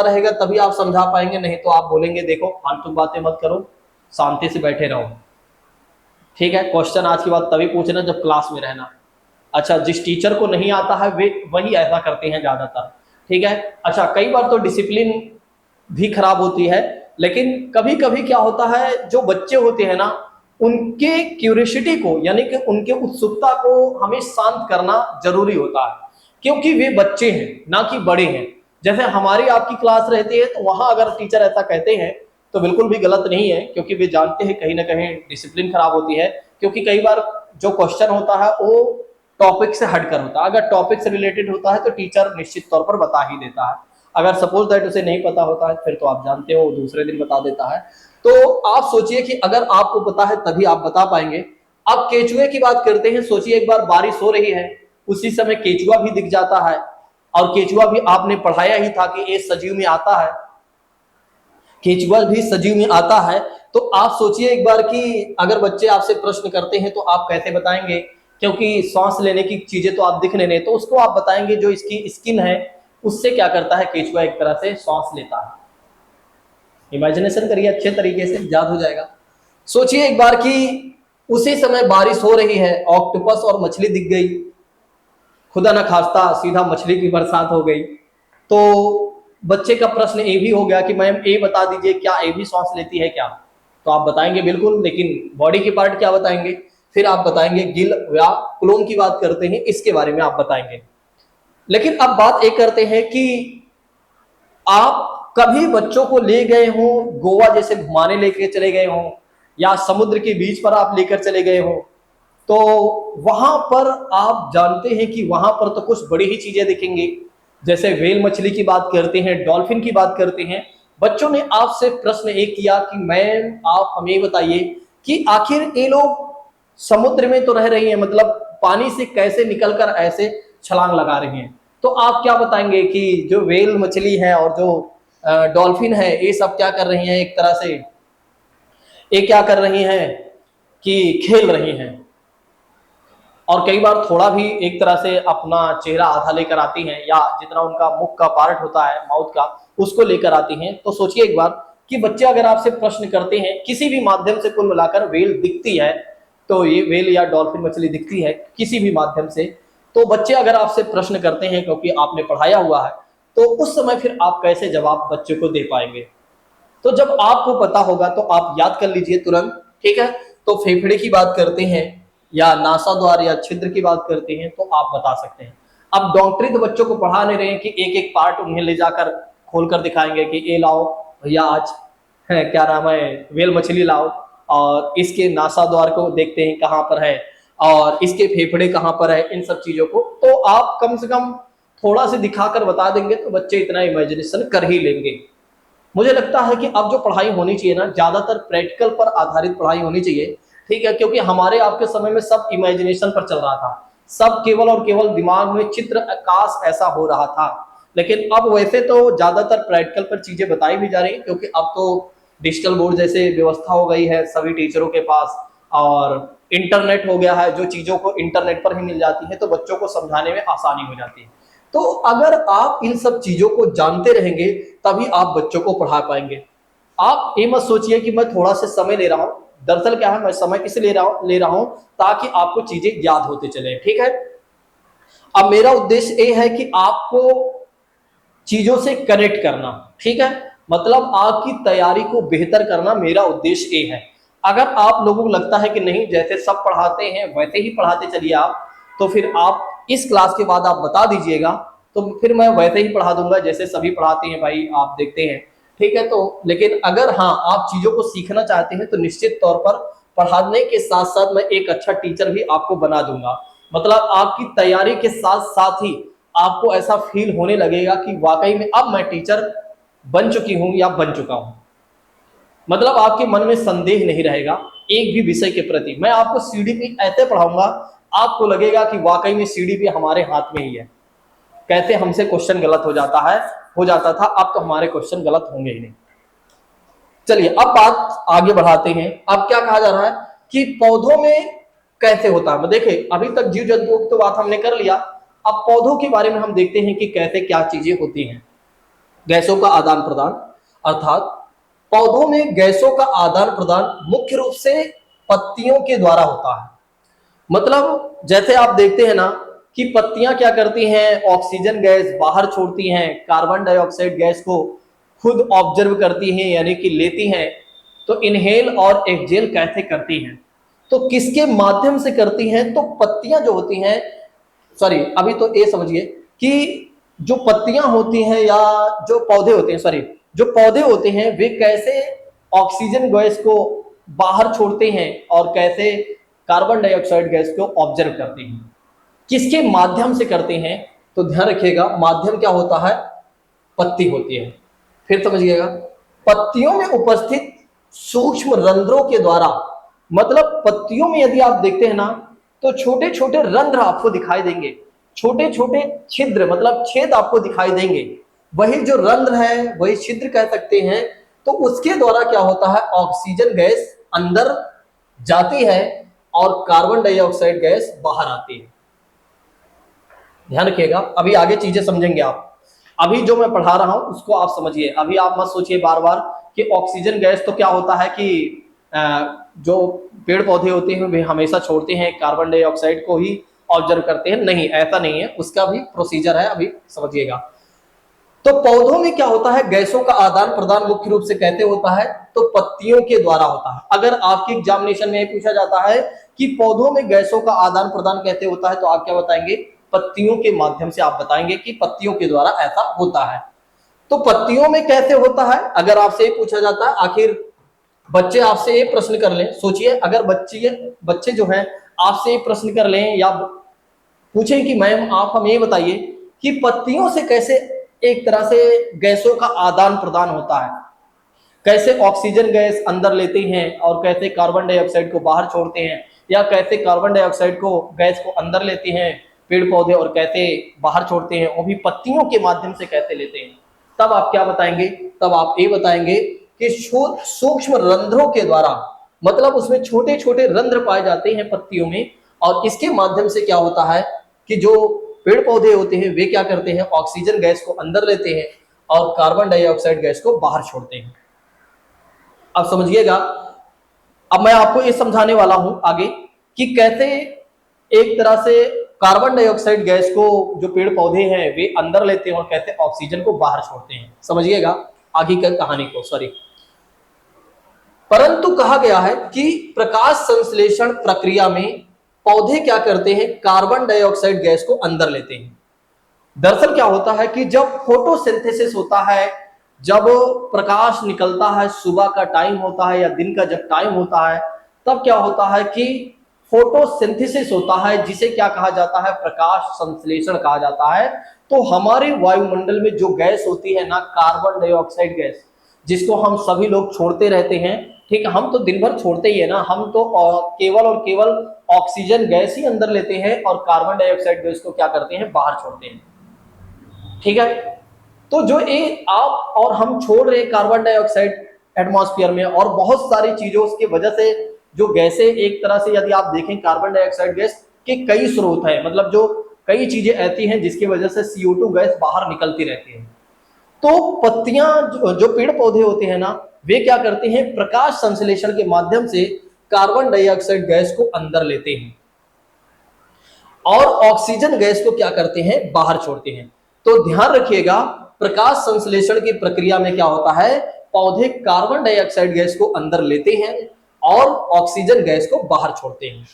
रहेगा तभी आप समझा पाएंगे, नहीं तो आप बोलेंगे देखो फालतू बातें मत करो, शांति से बैठे रहो। ठीक है, क्वेश्चन आज की बात तभी पूछना जब क्लास में रहना। अच्छा, जिस टीचर को नहीं आता है वे वही ऐसा करते हैं ज्यादातर। ठीक है। अच्छा, कई बार तो डिसिप्लिन भी खराब होती है, लेकिन कभी कभी क्या होता है, जो बच्चे होते हैं ना, उनके क्यूरियोसिटी को यानी कि उनके उत्सुकता को हमें शांत करना जरूरी होता है, क्योंकि वे बच्चे हैं ना कि बड़े हैं। जैसे हमारी आपकी क्लास रहती है तो वहां अगर टीचर ऐसा कहते हैं तो बिल्कुल भी गलत नहीं है, क्योंकि वे जानते हैं कहीं ना कहीं डिसिप्लिन खराब होती है। क्योंकि कई बार जो क्वेश्चन होता है वो टॉपिक से हटकर होता है, अगर टॉपिक से रिलेटेड होता है तो टीचर निश्चित तौर पर बता ही देता है। अगर सपोज दैट उसे नहीं पता होता है फिर तो आप जानते हो दूसरे दिन बता देता है। तो आप सोचिए कि अगर आपको पता है तभी आप बता पाएंगे। अब केचुए की बात करते हैं, सोचिए एक बार बारिश हो रही है, उसी समय केचुआ भी दिख जाता है, और केचुआ भी आपने पढ़ाया ही था कि ये सजीव में आता है, केचुआ भी सजीव में आता है। तो आप सोचिए एक बार कि अगर बच्चे आपसे प्रश्न करते हैं तो आप कैसे बताएंगे, क्योंकि सांस लेने की चीजें तो आप दिख नहीं रहे, तो उसको आप बताएंगे जो इसकी स्किन है उससे क्या करता है, केचुआ एक तरह से सांस लेता है। इमेजिनेशन करिए, अच्छे तरीके से याद हो जाएगा। सोचिए एक बार कि उसी समय बारिश हो रही है, ऑक्टोपस और मछली दिख गई, खुदा न खास्ता सीधा मछली की बरसात हो गई। तो बच्चे का प्रश्न ये भी हो गया कि मैम ये बता दीजिए क्या ये भी सांस लेती है क्या? तो आप बताएंगे बिल्कुल, लेकिन बॉडी की पार्ट क्या बताएंगे? फिर आप बताएंगे गिल या क्लोन की बात करते हैं, इसके बारे में आप बताएंगे। लेकिन अब बात एक करते हैं कि आप कभी बच्चों को ले गए हो गोवा जैसे घुमाने लेके चले गए हो, या समुद्र के बीच पर आप लेकर चले गए हो, तो वहां पर आप जानते हैं कि वहां पर तो कुछ बड़ी ही चीजें दिखेंगी। जैसे व्हेल मछली की बात करते हैं, डॉल्फिन की बात करते हैं। बच्चों ने आपसे प्रश्न एक किया कि मैम आप हमें बताइए कि आखिर ये लोग समुद्र में तो रह रही हैं, मतलब पानी से कैसे निकलकर ऐसे छलांग लगा रही हैं। तो आप क्या बताएंगे कि जो व्हेल मछली है और जो डॉल्फिन है ये सब क्या कर रही हैं, एक तरह से ये क्या कर रही हैं कि खेल रही हैं, और कई बार थोड़ा भी एक तरह से अपना चेहरा आधा लेकर आती हैं, या जितना उनका मुख का पार्ट होता है माउथ का उसको लेकर आती हैं। तो सोचिए एक बार कि बच्चे अगर आपसे प्रश्न करते हैं किसी भी माध्यम से, कुल मिलाकर व्हेल दिखती है, तो ये व्हेल या डॉल्फिन मछली दिखती है किसी भी माध्यम से, तो बच्चे अगर आपसे प्रश्न करते हैं क्योंकि आपने पढ़ाया हुआ है, तो उस समय फिर आप कैसे जवाब बच्चे को दे पाएंगे? तो जब आपको पता होगा तो आप याद कर लीजिए तुरंत। ठीक है, तो फेफड़े की बात करते हैं या नासाद्वार या छिद्र की बात करते हैं तो आप बता सकते हैं। अब डॉक्टरी तो बच्चों को पढ़ा नहीं रहे हैं कि एक एक पार्ट उन्हें ले जाकर खोल कर दिखाएंगे कि ये लाओ भैया आज है क्या नाम है व्हेल मछली लाओ, और इसके नासाद्वार को देखते हैं कहाँ पर है, और इसके फेफड़े कहाँ पर है, इन सब चीजों को तो आप कम से कम थोड़ा से दिखाकर बता देंगे तो बच्चे इतना इमेजिनेशन कर ही लेंगे। मुझे लगता है कि अब जो पढ़ाई होनी चाहिए ना, ज्यादातर प्रैक्टिकल पर आधारित पढ़ाई होनी चाहिए। ठीक है, क्योंकि हमारे आपके समय में सब इमेजिनेशन पर चल रहा था, सब केवल और केवल दिमाग में चित्र आकाश ऐसा हो रहा था। लेकिन अब वैसे तो ज्यादातर प्रैक्टिकल पर चीजें बताई भी जा रही है, क्योंकि अब तो डिजिटल बोर्ड जैसे व्यवस्था हो गई है सभी टीचरों के पास, और इंटरनेट हो गया है, जो चीजों को इंटरनेट पर ही मिल जाती है तो बच्चों को समझाने में आसानी हो जाती है। तो अगर आप इन सब चीजों को जानते रहेंगे तभी आप बच्चों को पढ़ा पाएंगे। आप ये मत सोचिए कि मैं थोड़ा सा समय ले रहा हूं, दरअसल क्या है मैं समय इसलिए ले रहा हूं ताकि आपको चीजें याद होते चले। ठीक है, अब मेरा उद्देश्य ये है कि आपको चीजों से कनेक्ट करना। ठीक है, मतलब आपकी तैयारी को बेहतर करना मेरा उद्देश्य ये है। अगर आप लोगों को लगता है कि नहीं जैसे सब पढ़ाते हैं वैसे ही पढ़ाते चलिए आप, तो फिर आप इस क्लास के बाद आप बता दीजिएगा, तो फिर मैं वैसे ही पढ़ा दूंगा जैसे सभी पढ़ाते हैं भाई, आप देखते हैं। ठीक है, तो लेकिन अगर हाँ आप चीजों को सीखना चाहते हैं तो निश्चित तौर पर पढ़ाने के साथ साथ मैं एक अच्छा टीचर भी आपको बना दूंगा। मतलब आपकी तैयारी के साथ साथ ही आपको ऐसा फील होने लगेगा कि वाकई में अब मैं टीचर बन चुकी हूं या बन चुका हूं। मतलब आपके मन में संदेह नहीं रहेगा एक भी विषय के प्रति। मैं आपको सीडीपी ऐसे पढ़ाऊंगा आपको लगेगा कि वाकई में सीडीपी हमारे हाथ में ही है। कैसे हमसे क्वेश्चन गलत हो जाता है, हो जाता था, अब तो हमारे क्वेश्चन गलत होंगे ही नहीं। चलिए अब बात आगे बढ़ाते हैं। अब क्या कहा जा रहा है कि पौधों में कैसे होता है। देखिए अभी तक जीव जंतुओं की तो बात हमने कर लिया, अब पौधों के बारे में हम देखते हैं कि कैसे क्या चीजें होती हैं। गैसों का आदान प्रदान, अर्थात पौधों में गैसों का आदान प्रदान मुख्य रूप से पत्तियों के द्वारा होता है। मतलब जैसे आप देखते हैं ना कि पत्तियां क्या करती हैं, ऑक्सीजन गैस बाहर छोड़ती हैं, कार्बन डाइऑक्साइड गैस को खुद ऑब्जर्व करती हैं यानी कि लेती हैं, तो इनहेल और एक्सहेल कैसे करती हैं, तो किसके माध्यम से करती हैं, तो पत्तियां जो होती हैं, सॉरी अभी तो ये समझिए कि जो पत्तियां होती हैं या जो पौधे होते हैं, सॉरी जो पौधे होते हैं वे कैसे ऑक्सीजन गैस को बाहर छोड़ते हैं और कैसे कार्बन डाइऑक्साइड गैस को ऑब्जर्व करते हैं, किसके माध्यम से करते हैं, तो ध्यान रखिएगा माध्यम क्या होता है, पत्ती होती है। फिर समझिएगा, पत्तियों में उपस्थित सूक्ष्म रंध्रों के द्वारा, मतलब पत्तियों में यदि आप देखते हैं ना तो छोटे छोटे रंध्र आपको दिखाई देंगे, छोटे छोटे छिद्र मतलब छेद आपको दिखाई देंगे, वही जो रंध्र है वही छिद्र कह सकते हैं। तो उसके द्वारा क्या होता है, ऑक्सीजन गैस अंदर जाती है और कार्बन डाइऑक्साइड गैस बाहर आती है। ध्यान रखिएगा, अभी आगे चीजें समझेंगे आप, अभी जो मैं पढ़ा रहा हूं उसको आप समझिए। अभी आप मत सोचिए बार बार कि ऑक्सीजन गैस तो क्या होता है कि जो पेड़ पौधे होते हैं वे हमेशा छोड़ते हैं, कार्बन डाइऑक्साइड को ही ऑब्जर्व करते हैं, नहीं ऐसा नहीं है, उसका भी प्रोसीजर है, अभी समझिएगा। तो पौधों में क्या होता है, गैसों का आदान प्रदान मुख्य रूप से कैसे होता है, तो पत्तियों के द्वारा होता है। अगर आपके एग्जामिनेशन में पूछा जाता है कि पौधों में गैसों का आदान प्रदान कैसे होता है, तो आप क्या बताएंगे, पत्तियों के माध्यम से आप बताएंगे कि पत्तियों के द्वारा ऐसा होता है। तो पत्तियों में कैसे होता है, अगर आपसे पूछा जाता है, आखिर बच्चे आपसे ये प्रश्न कर लें, सोचिए अगर बच्चे जो हैं आपसे ये प्रश्न कर लें या पूछें कि मैम आप हमें ये बताइए कि पत्तियों से कैसे एक तरह से गैसों का आदान प्रदान होता है, कैसे ऑक्सीजन गैस अंदर लेते हैं और कैसे कार्बन डाइऑक्साइड को बाहर छोड़ते हैं, या कैसे कार्बन डाइऑक्साइड को गैस को अंदर लेते हैं पेड़ पौधे और कैसे बाहर छोड़ते हैं, वो भी पत्तियों के माध्यम से कैसे लेते हैं, तब आप क्या बताएंगे, तब आप ये बताएंगे कि सूक्ष्म रंध्रों के द्वारा, मतलब उसमें छोटे छोटे रंध्र पाए जाते हैं पत्तियों में, और इसके माध्यम से क्या होता है कि जो पेड़ पौधे होते हैं वे क्या करते हैं, ऑक्सीजन गैस को अंदर लेते हैं और कार्बन डाइऑक्साइड गैस को बाहर छोड़ते हैं। अब समझिएगा, अब मैं आपको ये समझाने वाला हूं आगे कि कैसे एक तरह से कार्बन डाइऑक्साइड गैस को जो पेड़ पौधे हैं वे अंदर लेते हैं और कैसे ऑक्सीजन को बाहर छोड़ते हैं। समझिएगा आगे की कहानी को, सॉरी। परंतु कहा गया है कि प्रकाश संश्लेषण प्रक्रिया में पौधे क्या करते हैं, कार्बन डाइऑक्साइड गैस को अंदर लेते हैं। दरअसल क्या होता है कि जब फोटोसिंथेसिस होता है, जब प्रकाश निकलता है, सुबह का टाइम होता है या दिन का जब टाइम होता है, तब क्या होता है कि फोटोसिंथेसिस होता है, जिसे क्या कहा जाता है, प्रकाश संश्लेषण कहा जाता है। तो हमारे वायुमंडल में जो गैस होती है ना, कार्बन डाइऑक्साइड गैस, जिसको हम सभी लोग छोड़ते रहते हैं, ठीक है, हम तो दिन भर छोड़ते ही है ना, हम तो केवल और केवल ऑक्सीजन गैस ही अंदर लेते हैं और कार्बन डाइऑक्साइड गैस को क्या करते हैं, बाहर छोड़ते हैं, ठीक है। तो जो ये आप और हम छोड़ रहे कार्बन डाइऑक्साइड एटमॉस्फेयर में और बहुत सारी चीजों की वजह से जो गैसें, एक तरह से यदि आप देखें कार्बन डाइऑक्साइड गैस के कई स्रोत हैं, मतलब जो कई चीजें ऐसी हैं जिसकी वजह से CO2 गैस बाहर निकलती रहती है। तो पत्तियां जो पेड़ पौधे होते हैं ना, वे क्या करते हैं, प्रकाश संश्लेषण के माध्यम से कार्बन डाइऑक्साइड गैस को अंदर लेते हैं और ऑक्सीजन गैस को क्या करते हैं, बाहर छोड़ते हैं। तो ध्यान रखिएगा, प्रकाश संश्लेषण की प्रक्रिया में क्या होता है, पौधे कार्बन डाइऑक्साइड गैस को अंदर लेते हैं और ऑक्सीजन गैस को बाहर छोड़ते हैं।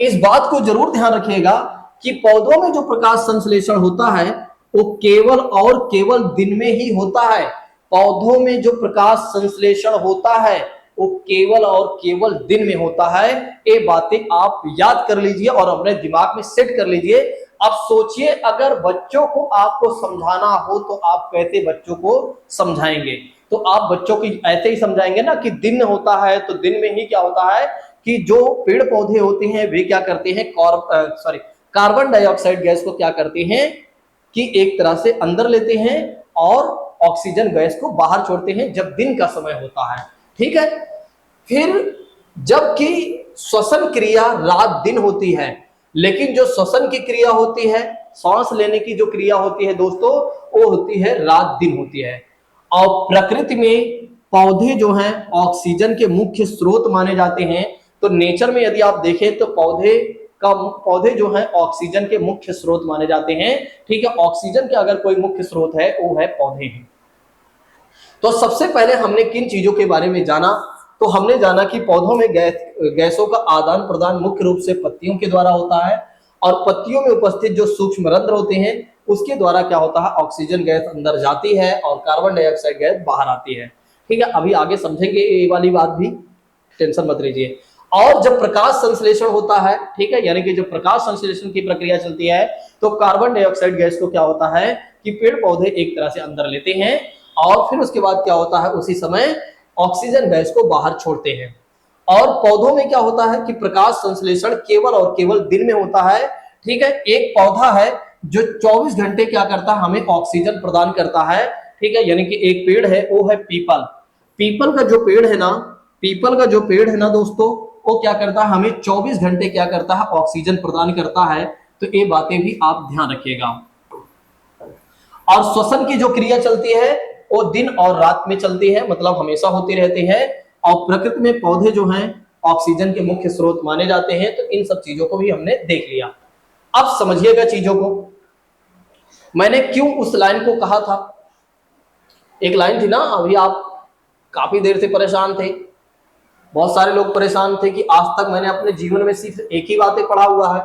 इस बात को जरूर ध्यान रखिएगा कि पौधों में जो प्रकाश संश्लेषण होता है वो केवल और केवल दिन में ही होता है। पौधों में जो प्रकाश संश्लेषण होता है वो केवल और केवल दिन में होता है। ये बातें आप याद कर लीजिए और अपने दिमाग में सेट कर लीजिए। अब सोचिए, अगर बच्चों को आपको समझाना हो तो आप कैसे बच्चों को समझाएंगे, तो आप बच्चों को ऐसे ही समझाएंगे ना कि दिन होता है तो दिन में ही क्या होता है कि जो पेड़ पौधे होते हैं वे क्या करते हैं, कार्बन डाइऑक्साइड गैस को क्या करते हैं कि एक तरह से अंदर लेते हैं और ऑक्सीजन गैस को बाहर छोड़ते हैं जब दिन का समय होता है, ठीक है। फिर जबकि श्वसन क्रिया रात दिन होती है, लेकिन जो श्वसन की क्रिया होती है, सांस लेने की जो क्रिया होती है दोस्तों, वो होती है रात दिन होती है। और प्रकृति में पौधे जो हैं ऑक्सीजन के मुख्य स्रोत माने जाते हैं। तो नेचर में यदि आप देखें तो पौधे जो हैं ऑक्सीजन के मुख्य स्रोत माने जाते हैं। ठीक है, ऑक्सीजन के अगर कोई मुख्य स्रोत है वो है पौधे हैं। तो सबसे पहले हमने किन चीजों के बारे में जाना, तो हमने जाना कि पौधों में गैसों का आदान प्रदान मुख्य रूप से पत्तियों के द्वारा होता है, और पत्तियों में उपस्थित जो सूक्ष्म रंध्र होते हैं उसके द्वारा क्या होता है, ऑक्सीजन गैस अंदर जाती है और कार्बन डाइऑक्साइड गैस बाहर आती है। ठीक है, अभी आगे समझेंगे ये वाली बात भी, टेंशन मत लीजिए। और जब प्रकाश संश्लेषण होता है, ठीक है, यानी कि जब प्रकाश संश्लेषण की प्रक्रिया चलती है तो कार्बन डाइऑक्साइड गैस को क्या होता है कि पेड़ पौधे एक तरह से अंदर लेते हैं, और फिर उसके बाद क्या होता है, उसी समय ऑक्सीजन गैस को बाहर छोड़ते हैं। और पौधों में क्या होता है कि प्रकाश संश्लेषण केवल और केवल दिन में होता है। ठीक है, एक पौधा है जो 24 घंटे क्या करता है, हमें ऑक्सीजन प्रदान करता है। ठीक है, यानी कि एक पेड़ है वो है पीपल। पीपल का जो पेड़ है ना दोस्तों, वो क्या करता है, हमें 24 घंटे क्या करता है, ऑक्सीजन प्रदान करता है। तो ये बातें भी आप ध्यान रखिएगा। और श्वसन की जो क्रिया चलती है वो दिन और रात में चलती है, मतलब हमेशा होती रहती है। और प्रकृति में पौधे जो हैं ऑक्सीजन के मुख्य स्रोत माने जाते हैं। तो इन सब चीजों को भी हमने देख लिया। अब समझिएगा चीजों को, मैंने क्यों उस लाइन को कहा था। एक लाइन थी ना, अभी आप काफी देर से परेशान थे, बहुत सारे लोग परेशान थे कि आज तक मैंने अपने जीवन में सिर्फ एक ही बातें पढ़ा हुआ है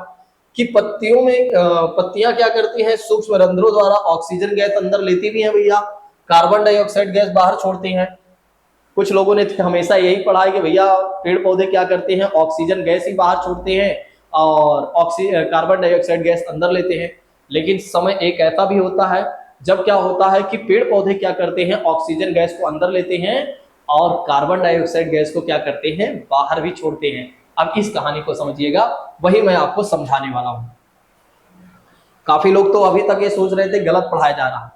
कि पत्तियां क्या करती हैं, सूक्ष्म रंध्रों द्वारा ऑक्सीजन गैस अंदर लेती भी हैं भैया, कार्बन डाइऑक्साइड गैस बाहर छोड़ती हैं। कुछ लोगों ने हमेशा यही पढ़ा है कि भैया पेड़ पौधे क्या करते हैं, ऑक्सीजन गैस ही बाहर छोड़ते हैं और कार्बन डाइऑक्साइड गैस अंदर लेते हैं। लेकिन समय एक ऐसा भी होता है जब क्या होता है कि पेड़ पौधे क्या करते हैं, ऑक्सीजन गैस को अंदर लेते हैं और कार्बन डाइऑक्साइड गैस को क्या करते हैं, बाहर भी छोड़ते हैं। अब इस कहानी को समझिएगा, वही मैं आपको समझाने वाला हूं। काफी लोग तो अभी तक ये सोच रहे थे गलत पढ़ाया जा रहा है,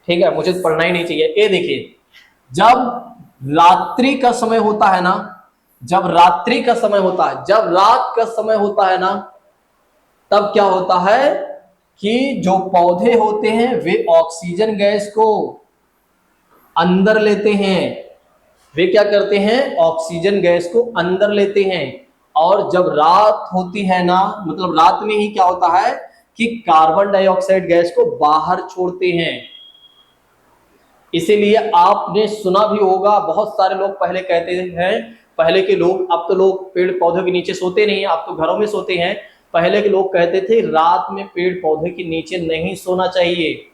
ठीक है, मुझे पढ़ना ही नहीं चाहिए। ये देखिए, जब रात्रि का समय होता है ना, जब रात का समय होता है ना, तब क्या होता है कि जो पौधे होते हैं वे ऑक्सीजन गैस को अंदर लेते हैं। वे क्या करते हैं, ऑक्सीजन गैस को अंदर लेते हैं। और जब रात होती है ना, मतलब रात में ही क्या होता है कि कार्बन डाइऑक्साइड गैस को बाहर छोड़ते हैं। इसीलिए आपने सुना भी होगा, बहुत सारे लोग पहले कहते हैं, पहले के लोग, अब तो लोग पेड़ पौधों के नीचे सोते नहीं, आप तो घरों में सोते हैं। पहले के लोग कहते थे रात में पेड़ पौधे के नीचे नहीं सोना चाहिए।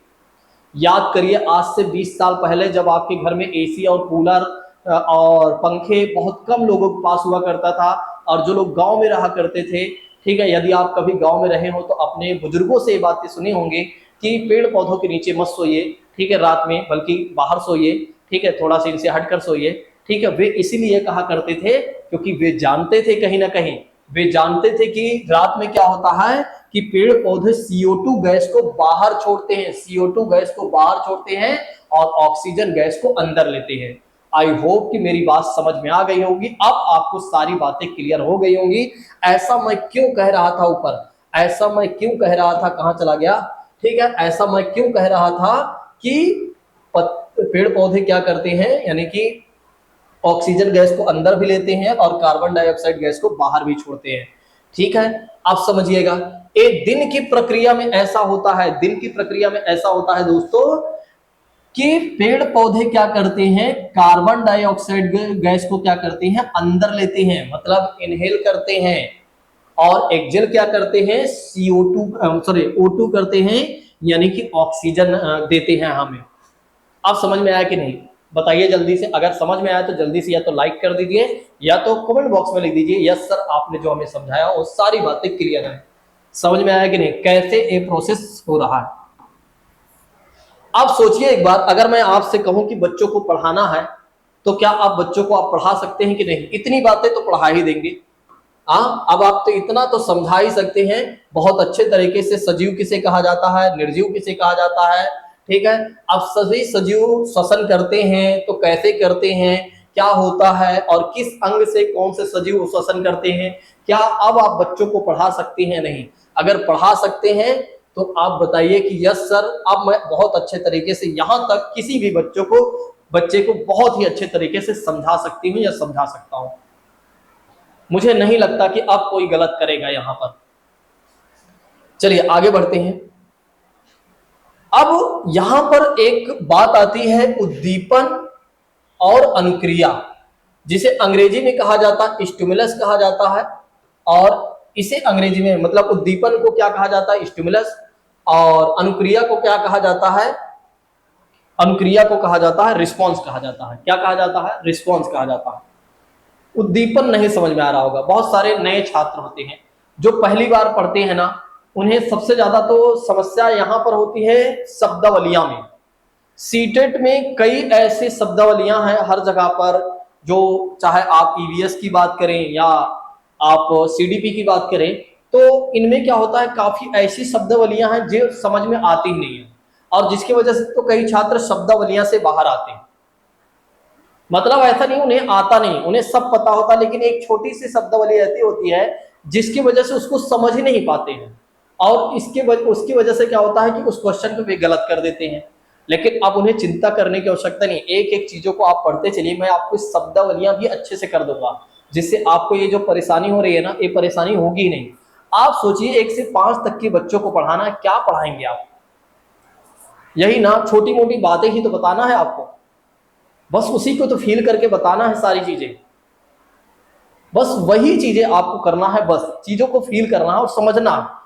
याद करिए, आज से 20 साल पहले जब आपके घर में एसी और कूलर और पंखे बहुत कम लोगों के पास हुआ करता था, और जो लोग गांव में रहा करते थे, ठीक है, यदि आप कभी गांव में रहे हो तो अपने बुजुर्गों से ये बातें सुनी होंगी कि पेड़ पौधों के नीचे मत सोइए, ठीक है, रात में, बल्कि बाहर सोइए, ठीक है, थोड़ा सा इनसे हटकर सोइए। ठीक है, वे इसीलिए कहा करते थे क्योंकि वे जानते थे, कहीं ना कहीं वे जानते थे कि रात में क्या होता है कि पेड़ पौधे CO2 गैस को बाहर छोड़ते हैं, CO2 गैस को बाहर छोड़ते हैं और ऑक्सीजन गैस को अंदर लेते हैं। आई होप कि मेरी बात समझ में आ गई होगी, अब आपको सारी बातें क्लियर हो गई होंगी। ऐसा मैं क्यों कह रहा था ऊपर, ऐसा मैं क्यों कह रहा था, कहां चला गया, ठीक है, ऐसा मैं क्यों कह रहा था कि पेड़ पौधे क्या करते हैं, यानी कि ऑक्सीजन गैस को अंदर भी लेते हैं और कार्बन डाइऑक्साइड गैस को बाहर भी छोड़ते हैं। ठीक है, आप समझिएगा, एक दिन की प्रक्रिया में ऐसा होता है, दिन की प्रक्रिया में ऐसा होता है दोस्तों कि पेड़ पौधे क्या करते हैं, कार्बन डाइऑक्साइड गैस को क्या करते हैं, अंदर लेते हैं, मतलब इनहेल करते हैं, और एक्सहेल क्या करते हैं, O2 करते हैं, यानी कि ऑक्सीजन देते हैं हमें। अब समझ में आया कि नहीं, बताइए जल्दी से। अगर समझ में आया तो जल्दी से या तो लाइक कर दीजिए या तो कमेंट बॉक्स में लिख दीजिए, यस सर आपने जो हमें समझाया वो सारी बातें क्लियर है। समझ में आया कि नहीं, कैसे ये प्रोसेस हो रहा है। अब सोचिए एक बार, अगर मैं आपसे कहूं कि बच्चों को पढ़ाना है तो क्या आप बच्चों को आप पढ़ा सकते हैं कि नहीं? इतनी बातें तो पढ़ा ही देंगे। अब आप तो इतना तो समझा ही सकते हैं बहुत अच्छे तरीके से, सजीव किसे कहा जाता है, निर्जीव किसे कहा जाता है, ठीक है। अब सभी सजीव श्वसन करते हैं तो कैसे करते हैं, क्या होता है, और किस अंग से कौन से सजीव श्वसन करते हैं, क्या अब आप बच्चों को पढ़ा सकते हैं? नहीं। अगर पढ़ा सकते हैं तो आप बताइए कि यस सर, अब मैं बहुत अच्छे तरीके से यहां तक किसी भी बच्चे को बहुत ही अच्छे तरीके से समझा सकती हूँ या समझा सकता हूं। मुझे नहीं लगता कि अब कोई गलत करेगा यहां पर। चलिए आगे बढ़ते हैं। अब यहां पर एक बात आती है उद्दीपन और अनुक्रिया, जिसे अंग्रेजी में कहा जाता है स्टिमुलस कहा जाता है, और इसे अंग्रेजी में मतलब उद्दीपन को क्या कहा जाता है, स्टिमुलस, और अनुक्रिया को क्या कहा जाता है, अनुक्रिया को कहा जाता है रिस्पॉन्स कहा जाता है। क्या कहा जाता है, रिस्पॉन्स कहा जाता है। उद्दीपन नहीं समझ में आ रहा होगा, बहुत सारे नए छात्र होते हैं जो पहली बार पढ़ते हैं ना, उन्हें सबसे ज्यादा तो समस्या यहां पर होती है शब्दावलियां में। सीटेट में कई ऐसे शब्दावलियां हैं हर जगह पर, जो चाहे आप ईवीएस की बात करें या आप सीडीपी की बात करें, तो इनमें क्या होता है काफी ऐसी शब्दावलियां हैं जो समझ में आती ही नहीं है, और जिसकी वजह से तो कई छात्र शब्दावलियां से बाहर आते हैं। मतलब ऐसा नहीं उन्हें आता नहीं, उन्हें सब पता होता, लेकिन एक छोटी सी शब्दावली ऐसी होती है जिसकी वजह से उसको समझ ही नहीं पाते हैं, और उसकी वजह से क्या होता है कि उस क्वेश्चन को वे गलत कर देते हैं। लेकिन अब उन्हें चिंता करने की आवश्यकता नहीं, एक एक चीजों को आप पढ़ते चलिए, मैं आपको शब्दावलियां भी अच्छे से कर दूंगा, जिससे आपको ये जो परेशानी हो रही है ना, ये परेशानी होगी नहीं। आप सोचिए 1 से 5 तक के बच्चों को पढ़ाना है, क्या पढ़ाएंगे आप? यही ना, छोटी मोटी बातें ही तो बताना है आपको, बस उसी को तो फील करके बताना है सारी चीजें, बस वही चीजें आपको करना है, बस चीजों को फील करना है और समझना।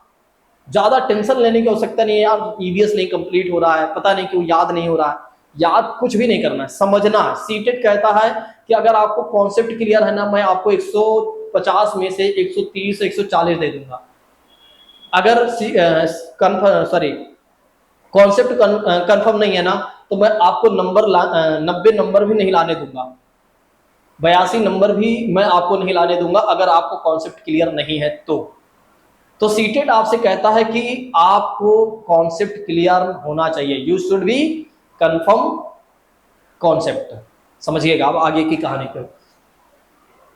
ज्यादा टेंशन लेने की आवश्यकता नहीं है यार, ईवीएस नहीं कंप्लीट हो रहा है, पता नहीं क्यों याद नहीं हो रहा है, याद कुछ भी नहीं करना है, समझना है। सीटेट कहता है कि अगर आपको कॉन्सेप्ट क्लियर है ना, मैं आपको 150 में से 130 140 दे दूंगा। अगर कॉन्सेप्ट कंफर्म नहीं है ना, तो मैं आपको 90 नंबर भी नहीं लाने दूंगा, 82 नंबर भी मैं आपको नहीं लाने दूंगा, अगर आपको कॉन्सेप्ट क्लियर नहीं है तो सीटेट आपसे कहता है कि आपको कॉन्सेप्ट क्लियर होना चाहिए, you should be confirm concept. समझिएगा अब आगे की कहानी को।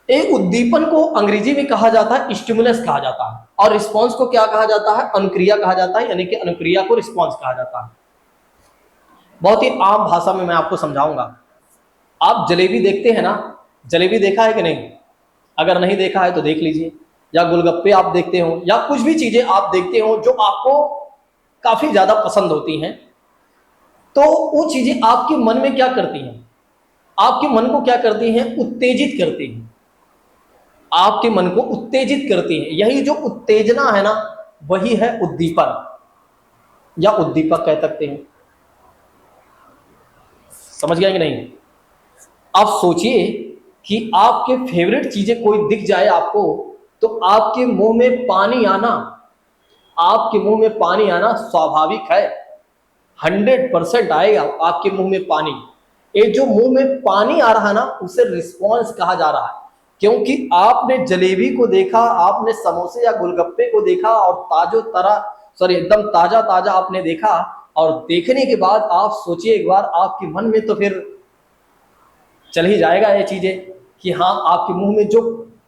एक उद्दीपन को अंग्रेजी में कहा जाता है स्टिमुलस कहा जाता है, और रिस्पॉन्स को क्या कहा जाता है, अनुक्रिया कहा जाता है, यानी कि अनुक्रिया को रिस्पॉन्स कहा जाता है। बहुत ही आम भाषा में मैं आपको समझाऊंगा। आप जलेबी देखते हैं ना, जलेबी देखा है कि नहीं? अगर नहीं देखा है तो देख लीजिए, या गोलगप्पे आप देखते हो, या कुछ भी चीजें आप देखते हो जो आपको काफी ज्यादा पसंद होती हैं, तो वो चीजें आपके मन में क्या करती हैं, आपके मन को क्या करती हैं, उत्तेजित करती हैं, आपके मन को उत्तेजित करती हैं। यही जो उत्तेजना है ना, वही है उद्दीपन, या उद्दीपक कह सकते हैं। समझ गए कि नहीं? आप सोचिए कि आपके फेवरेट चीजें कोई दिख जाए आपको, तो आपके मुंह में पानी आना, आपके मुंह में पानी आना स्वाभाविक है, 100% आएगा आपके मुंह में पानी। ये जो मुंह में पानी आ रहा है ना, उसे रिस्पॉन्स कहा जा रहा है, क्योंकि आपने जलेबी को देखा, आपने समोसे या गोलगप्पे को देखा, और एकदम ताजा ताजा आपने देखा, और देखने के बाद आप सोचिए एक बार, आपके मन में तो फिर चल ही जाएगा ये चीजें कि हाँ,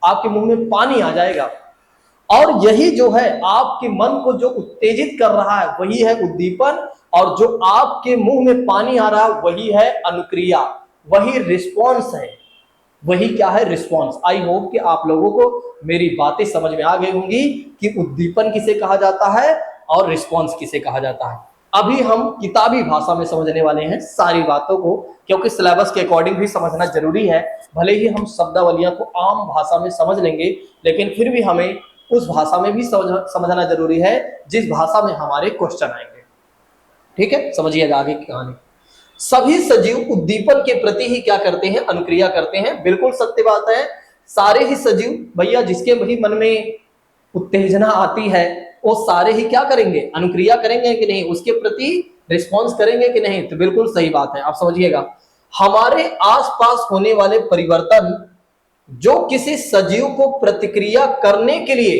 आपके मुंह में पानी आ जाएगा। और यही जो है आपके मन को जो उत्तेजित कर रहा है वही है उद्दीपन, और जो आपके मुंह में पानी आ रहा है वही है अनुक्रिया, वही रिस्पॉन्स है। वही क्या है, रिस्पॉन्स। आई होप कि आप लोगों को मेरी बातें समझ में आ गई होंगी कि उद्दीपन किसे कहा जाता है और रिस्पॉन्स किसे कहा जाता है। अभी हम किताबी भाषा में समझने वाले हैं सारी बातों को, क्योंकि सिलेबस के अकॉर्डिंग भी समझना जरूरी है। भले ही हम शब्दावलियां को आम भाषा में समझ लेंगे, लेकिन फिर भी हमें उस भाषा में भी समझना जरूरी है जिस भाषा में हमारे क्वेश्चन आएंगे। ठीक है, समझिएगा आगे की कहानी। सभी सजीव उद्दीपन के प्रति ही क्या करते हैं, अनुक्रिया करते हैं। बिल्कुल सत्य बात है, सारे ही सजीव भैया, जिसके भी मन में उत्तेजना आती है, वो सारे ही क्या करेंगे, अनुक्रिया करेंगे कि नहीं, उसके प्रति रिस्पॉन्स करेंगे कि नहीं। तो बिल्कुल सही बात है, आप समझिएगा। हमारे आसपास होने वाले परिवर्तन जो किसी सजीव को प्रतिक्रिया करने के लिए,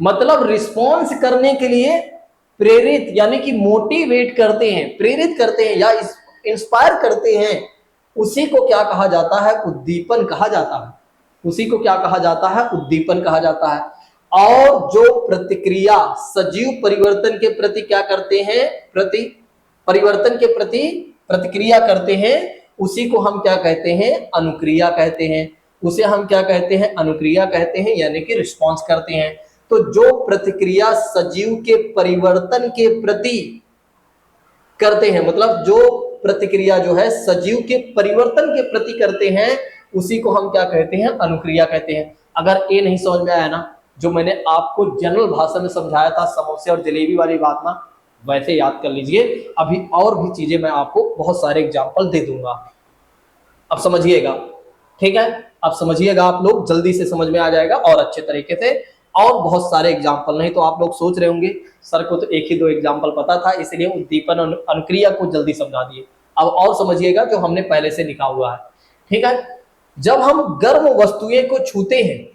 मतलब रिस्पॉन्स करने के लिए प्रेरित यानी कि मोटिवेट करते हैं, प्रेरित करते हैं या इंस्पायर करते हैं, उसी को क्या कहा जाता है, उद्दीपन कहा जाता है। उसी को क्या कहा जाता है, उद्दीपन कहा जाता है। और जो प्रतिक्रिया सजीव परिवर्तन के प्रति क्या करते हैं, परिवर्तन के प्रति प्रतिक्रिया करते हैं, उसी को हम क्या कहते हैं, अनुक्रिया कहते हैं। उसे हम क्या कहते हैं, अनुक्रिया कहते हैं, यानी कि रिस्पॉन्स करते हैं। तो जो प्रतिक्रिया सजीव के परिवर्तन के प्रति करते हैं, मतलब जो प्रतिक्रिया जो है सजीव के परिवर्तन के प्रति करते हैं, उसी को हम क्या कहते हैं, अनुक्रिया कहते हैं। अगर ये नहीं समझ में आया ना, जो मैंने आपको जनरल भाषा में समझाया था समोसे और जलेबी वाली बात ना, वैसे याद कर लीजिए। अभी और भी चीजें मैं आपको बहुत सारे एग्जाम्पल दे दूंगा, अब समझिएगा, ठीक है। अब समझिएगा, आप लोग जल्दी से समझ में आ जाएगा और अच्छे तरीके से। और बहुत सारे एग्जाम्पल, नहीं तो आप लोग सोच रहे होंगे सर को तो एक ही दो एग्जाम्पल पता था, इसलिए उद्दीपन और अनुक्रिया को जल्दी समझा दिए। अब और समझिएगा जो हमने पहले से लिखा हुआ है, ठीक है। जब हम गर्म वस्तुएं को छूते हैं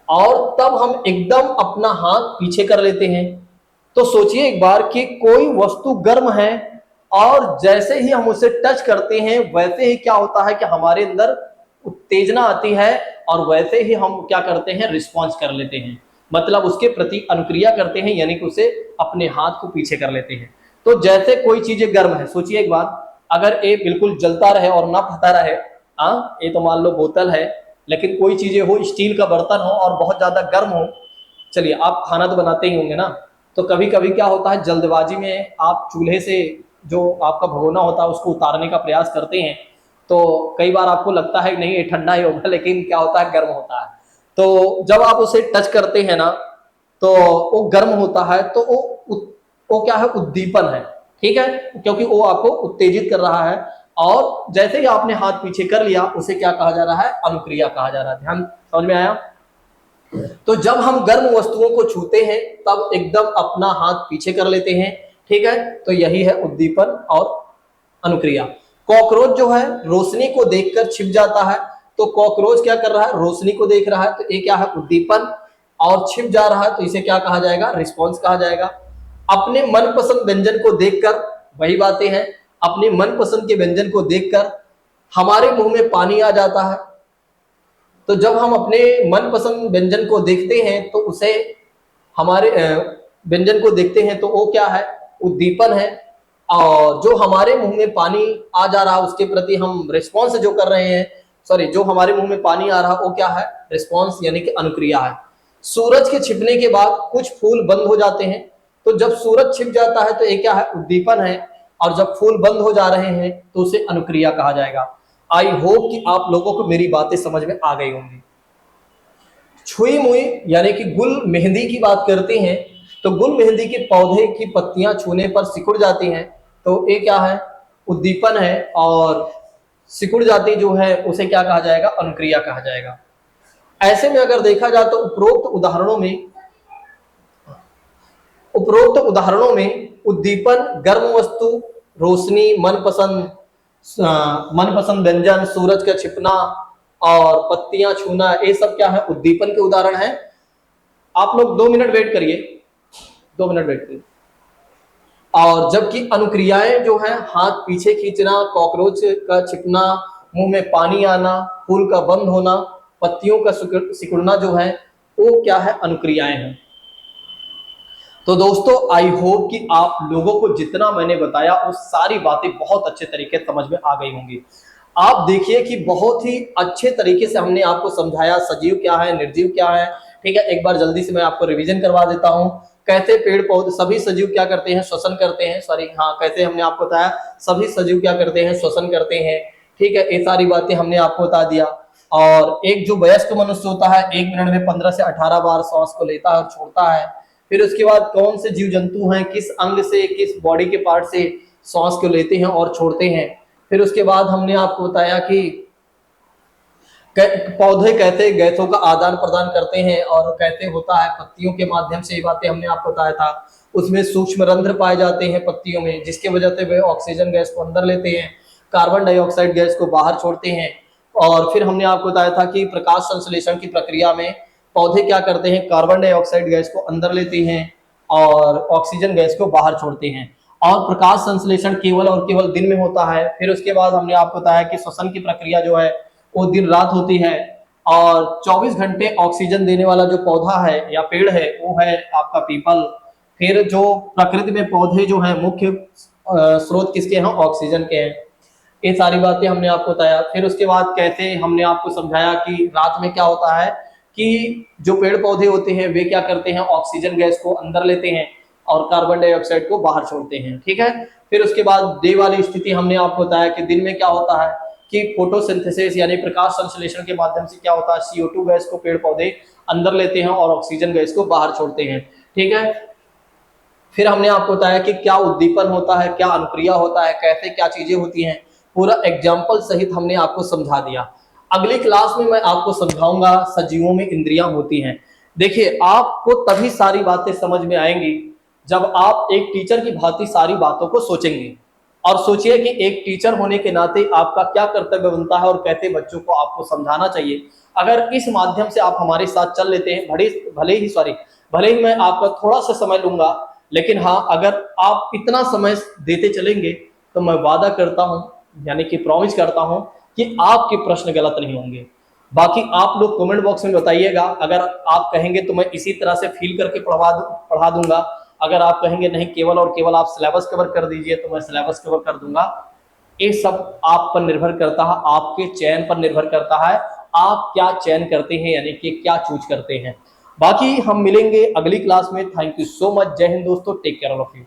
और तब हम एकदम अपना हाथ पीछे कर लेते हैं, तो सोचिए एक बार कि कोई वस्तु गर्म है और जैसे ही हम उसे टच करते हैं वैसे ही क्या होता है कि हमारे अंदर उत्तेजना आती है और वैसे ही हम क्या करते हैं, रिस्पॉन्स कर लेते हैं, मतलब उसके प्रति अनुक्रिया करते हैं, यानी कि उसे अपने हाथ को पीछे कर लेते हैं। तो जैसे कोई चीजें गर्म है, सोचिए एक बार, अगर ये बिल्कुल जलता रहे और ना फटा रहे, ये तो मान लो बोतल है, लेकिन कोई चीजें हो, स्टील का बर्तन हो और बहुत ज्यादा गर्म हो, चलिए आप खाना तो बनाते ही होंगे ना, तो कभी कभी क्या होता है, जल्दबाजी में आप चूल्हे से जो आपका भगोना होता है उसको उतारने का प्रयास करते हैं, तो कई बार आपको लगता है नहीं ये ठंडा ही होगा, लेकिन क्या होता है, गर्म होता है। तो जब आप उसे टच करते हैं ना, तो वो गर्म होता है, तो वो क्या है, उद्दीपन है, ठीक है, क्योंकि वो आपको उत्तेजित कर रहा है। और जैसे ही आपने हाथ पीछे कर लिया, उसे क्या कहा जा रहा है, अनुक्रिया कहा जा रहा है। ध्यान, समझ में आया। तो जब हम गर्म वस्तुओं को छूते हैं तब एकदम अपना हाथ पीछे कर लेते हैं, ठीक है, तो यही है उद्दीपन और अनुक्रिया। कॉकरोच जो है रोशनी को देखकर छिप जाता है, तो कॉकरोच क्या कर रहा है, रोशनी को देख रहा है, तो ये क्या है, उद्दीपन, और छिप जा रहा है, तो इसे क्या कहा जाएगा, रिस्पॉन्स कहा जाएगा। अपने मनपसंद व्यंजन को देखकर, वही बातें हैं, अपने मनपसंद के व्यंजन को देखकर हमारे मुंह में पानी आ जाता है, तो जब हम अपने मनपसंद व्यंजन को देखते हैं तो उसे हमारे व्यंजन को देखते हैं तो वो क्या है, उद्दीपन है। और जो हमारे मुंह में पानी आ जा रहा है उसके प्रति हम रिस्पॉन्स जो कर रहे हैं, सॉरी, जो हमारे मुंह में पानी आ रहा है वो क्या है, रिस्पॉन्स, यानी कि अनुक्रिया है। सूरज के छिपने के बाद कुछ फूल बंद हो जाते हैं, तो जब सूरज छिप जाता है तो ये क्या है, उद्दीपन है, और जब फूल बंद हो जा रहे हैं तो उसे अनुक्रिया कहा जाएगा। आई होप कि आप लोगों को मेरी बातें समझ में आ गई होंगी। छुई मुई यानी कि गुल मेहंदी की बात करते हैं, तो गुल मेहंदी के पौधे की पत्तियां छूने पर सिकुड़ जाती हैं, तो ये क्या है, उद्दीपन है, और सिकुड़ जाती जो है उसे क्या कहा जाएगा, अनुक्रिया कहा जाएगा। ऐसे में अगर देखा जाए तो उपरोक्त उदाहरणों में उद्दीपन गर्म वस्तु, रोशनी, मनपसंद व्यंजन, सूरज का छिपना और पत्तियां छूना, ये सब क्या है, उद्दीपन के उदाहरण है। आप लोग 2 मिनट वेट करिए, 2 मिनट वेट करिए। और जबकि अनुक्रियाएं जो है, हाथ पीछे खींचना, कॉकरोच का छिपना, मुंह में पानी आना, फूल का बंद होना, पत्तियों का सिकुड़ना जो है, वो क्या है, अनुक्रियाएं हैं। तो दोस्तों आई होप कि आप लोगों को जितना मैंने बताया वो सारी बातें बहुत अच्छे तरीके से समझ में आ गई होंगी। आप देखिए कि बहुत ही अच्छे तरीके से हमने आपको समझाया सजीव क्या है, निर्जीव क्या है, ठीक है। एक बार जल्दी से मैं आपको रिवीजन करवा देता हूँ। कैसे पेड़ पौधे, सभी सजीव क्या करते हैं, श्वसन करते हैं, सॉरी हाँ, कैसे हमने आपको बताया, सभी सजीव क्या करते हैं, श्वसन करते हैं, ठीक है। ये सारी बातें हमने आपको बता दिया। और एक जो वयस्क मनुष्य होता है 1 मिनट में 15 से 18 बार सांस को लेता है और छोड़ता है। फिर उसके बाद कौन से जीव जंतु हैं, किस अंग से, किस बॉडी के पार्ट से सांस को लेते हैं और छोड़ते हैं। फिर उसके बाद हमने आपको बताया कि पौधे कैसे गैसों का आदान प्रदान करते हैं और कैसे होता है, पत्तियों के माध्यम से, ये बातें हमने आपको बताया था। उसमें सूक्ष्म रंध्र पाए जाते हैं पत्तियों में, जिसके वजह से वे ऑक्सीजन गैस को अंदर लेते हैं, कार्बन डाइऑक्साइड गैस को बाहर छोड़ते हैं। और फिर हमने आपको बताया था कि प्रकाश संश्लेषण की प्रक्रिया में पौधे क्या करते हैं, कार्बन डाइऑक्साइड गैस को अंदर लेते हैं और ऑक्सीजन गैस को बाहर छोड़ते हैं। और प्रकाश संश्लेषण केवल और केवल दिन में होता है। फिर उसके बाद हमने आपको बताया कि श्वसन की प्रक्रिया जो है वो दिन रात होती है। और 24 घंटे ऑक्सीजन देने वाला जो पौधा है या पेड़ है वो है आपका पीपल। फिर जो प्रकृति में पौधे जो हैं मुख्य स्रोत किसके हैं, ऑक्सीजन के हैं। ये सारी बातें हमने आपको बताया। फिर उसके बाद कैसे हमने आपको समझाया कि रात में क्या होता है कि जो पेड़ पौधे होते हैं वे क्या करते हैं, ऑक्सीजन गैस को अंदर लेते हैं और कार्बन डाइऑक्साइड को बाहर छोड़ते हैं, ठीक है। फिर उसके बाद डे वाली स्थिति हमने आपको बताया कि दिन में क्या होता है कि फोटोसिंथेसिस यानी प्रकाश संश्लेषण के माध्यम से क्या होता है, CO2 गैस को पेड़ पौधे अंदर लेते हैं और ऑक्सीजन गैस को बाहर छोड़ते हैं, ठीक है। फिर हमने आपको बताया कि क्या उद्दीपन होता है, क्या अनुक्रिया होता है, कैसे क्या चीजें होती हैं, पूरा एग्जाम्पल सहित हमने आपको समझा दिया। अगली क्लास में मैं आपको समझाऊंगा सजीवों में इंद्रियां होती हैं। देखिए आपको तभी सारी बातें समझ में आएंगी जब आप एक टीचर की भांति सारी बातों को सोचेंगे। और सोचिए कि एक टीचर होने के नाते आपका क्या कर्तव्य बनता है और कैसे बच्चों को आपको समझाना चाहिए। अगर इस माध्यम से आप हमारे साथ चल लेते हैं, भले ही मैं आपका थोड़ा सा समय लूंगा, लेकिन हाँ अगर आप इतना समय देते चलेंगे तो मैं वादा करता हूं, यानी कि प्रॉमिस करता हूं कि आपके प्रश्न गलत नहीं होंगे। बाकी आप लोग कमेंट बॉक्स में बताइएगा, अगर आप कहेंगे तो मैं इसी तरह से फील करके पढ़ा दूंगा। अगर आप कहेंगे नहीं केवल और केवल आप सिलेबस कवर कर दीजिए तो मैं सिलेबस कवर कर दूंगा। ये सब आप पर निर्भर करता है, आपके चयन पर निर्भर करता है, आप क्या चयन करते हैं यानी कि क्या चूज करते हैं। बाकी हम मिलेंगे अगली क्लास में। Thank you so much. जय हिंद दोस्तों, take care all of you.